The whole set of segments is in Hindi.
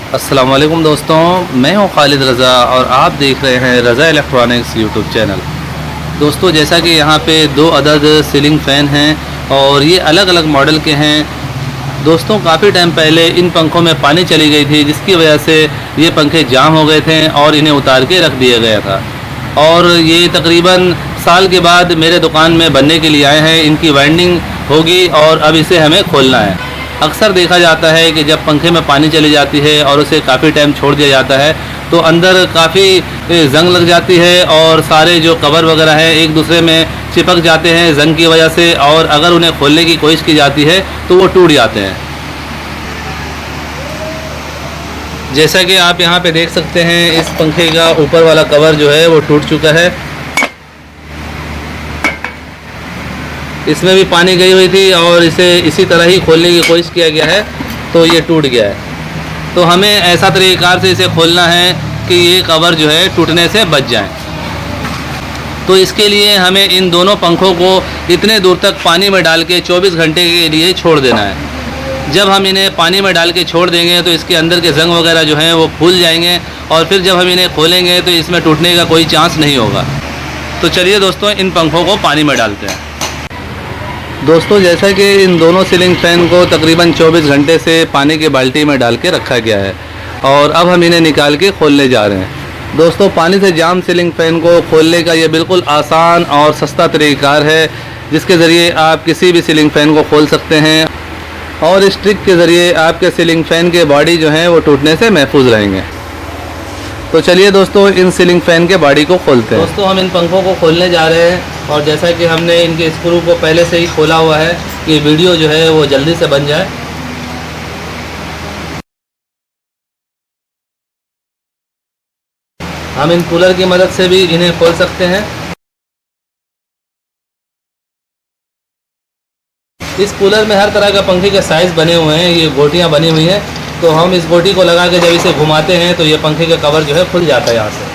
अस्सलाम वालेकुम दोस्तों, मैं हूं खालिद रज़ा और आप देख रहे हैं रज़ा इलेक्ट्रॉनिक्स यूट्यूब चैनल। दोस्तों, जैसा कि यहाँ पे दो अदद सीलिंग फ़ैन हैं और ये अलग अलग मॉडल के हैं। दोस्तों, काफ़ी टाइम पहले इन पंखों में पानी चली गई थी, जिसकी वजह से ये पंखे जाम हो गए थे और इन्हें उतार के रख दिया गया था। और ये तकरीबन साल के बाद मेरे दुकान में बनने के लिए आए हैं। इनकी वाइंडिंग होगी और अब इसे हमें खोलना है। अक्सर देखा जाता है कि जब पंखे में पानी चली जाती है और उसे काफ़ी टाइम छोड़ दिया जाता है तो अंदर काफ़ी ज़ंग लग जाती है और सारे जो कवर वगैरह हैं एक दूसरे में चिपक जाते हैं ज़ंग की वजह से, और अगर उन्हें खोलने की कोशिश की जाती है तो वो टूट जाते हैं। जैसा कि आप यहाँ पे देख सकते हैं, इस पंखे का ऊपर वाला कवर जो है वो टूट चुका है। इसमें भी पानी गई हुई थी और इसे इसी तरह ही खोलने की कोशिश किया गया है तो ये टूट गया है। तो हमें ऐसा तरीक़ार से इसे खोलना है कि ये कवर जो है टूटने से बच जाए। तो इसके लिए हमें इन दोनों पंखों को इतने दूर तक पानी में डाल के 24 घंटे के लिए छोड़ देना है। जब हम इन्हें पानी में डाल के छोड़ देंगे तो इसके अंदर के ज़ंग वगैरह जो हैं वो फूल जाएंगे और फिर जब हम इन्हें खोलेंगे तो इसमें टूटने का कोई चांस नहीं होगा। तो चलिए दोस्तों, इन पंखों को पानी में डालते हैं। दोस्तों, जैसा कि इन दोनों सीलिंग फ़ैन को तकरीबन 24 घंटे से पानी की बाल्टी में डाल के रखा गया है और अब हम इन्हें निकाल के खोलने जा रहे हैं। दोस्तों, पानी से जाम सीलिंग फ़ैन को खोलने का ये बिल्कुल आसान और सस्ता तरीक़ार है, जिसके ज़रिए आप किसी भी सीलिंग फ़ैन को खोल सकते हैं और इस ट्रिक के ज़रिए आपके सीलिंग फ़ैन के बॉडी जो हैं वो टूटने से महफूज रहेंगे। तो चलिए दोस्तों, इन सीलिंग फ़ैन के बॉडी को खोलते हैं। दोस्तों, हम इन पंखों को खोलने जा रहे हैं और जैसा कि हमने इनके स्क्रू को पहले से ही खोला हुआ है कि वीडियो जो है वो जल्दी से बन जाए। हम इन कूलर की मदद से भी इन्हें खोल सकते हैं। इस कूलर में हर तरह का पंखे के साइज़ बने हुए हैं, ये गोटियाँ बनी हुई हैं। तो हम इस गोटी को लगा के जब इसे घुमाते हैं तो ये पंखे का कवर जो है खुल जाता है यहाँ से।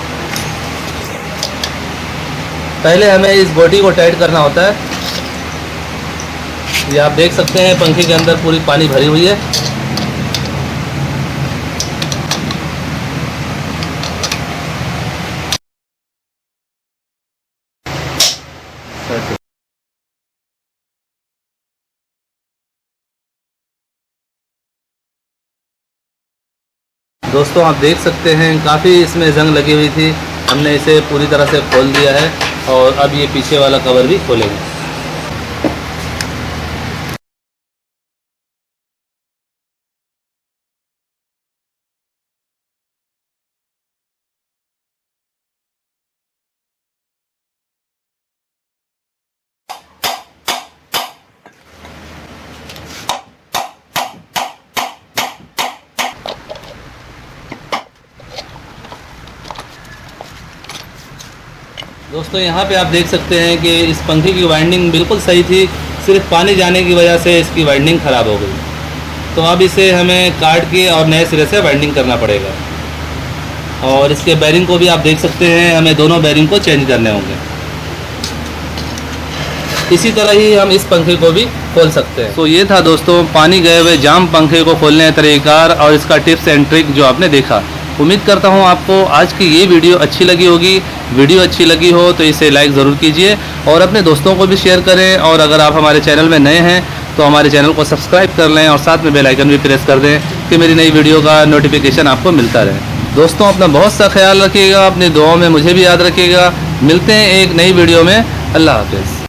पहले हमें इस गोटी को टाइट करना होता है। ये आप देख सकते हैं पंखे के अंदर पूरी पानी भरी हुई है। दोस्तों, आप देख सकते हैं काफ़ी इसमें ज़ंग लगी हुई थी। हमने इसे पूरी तरह से खोल दिया है और अब ये पीछे वाला कवर भी खोलेंगे। दोस्तों, यहाँ पे आप देख सकते हैं कि इस पंखे की वाइंडिंग बिल्कुल सही थी, सिर्फ पानी जाने की वजह से इसकी वाइंडिंग ख़राब हो गई। तो अब इसे हमें काट के और नए सिरे से वाइंडिंग करना पड़ेगा। और इसके बैरिंग को भी आप देख सकते हैं, हमें दोनों बैरिंग को चेंज करने होंगे। इसी तरह ही हम इस पंखे को भी खोल सकते हैं। तो ये था दोस्तों पानी गए हुए जाम पंखे को खोलने का तरीक़ार और इसका टिप्स एंड ट्रिक जो आपने देखा। उम्मीद करता हूँ आपको आज की ये वीडियो अच्छी लगी होगी। वीडियो अच्छी लगी हो तो इसे लाइक ज़रूर कीजिए और अपने दोस्तों को भी शेयर करें। और अगर आप हमारे चैनल में नए हैं तो हमारे चैनल को सब्सक्राइब कर लें और साथ में बेल आइकन भी प्रेस कर दें कि मेरी नई वीडियो का नोटिफिकेशन आपको मिलता रहे। दोस्तों, अपना बहुत सा ख्याल रखिएगा, अपनी दुआओं में मुझे भी याद रखिएगा। मिलते हैं एक नई वीडियो में। अल्लाह हाफ़िज़।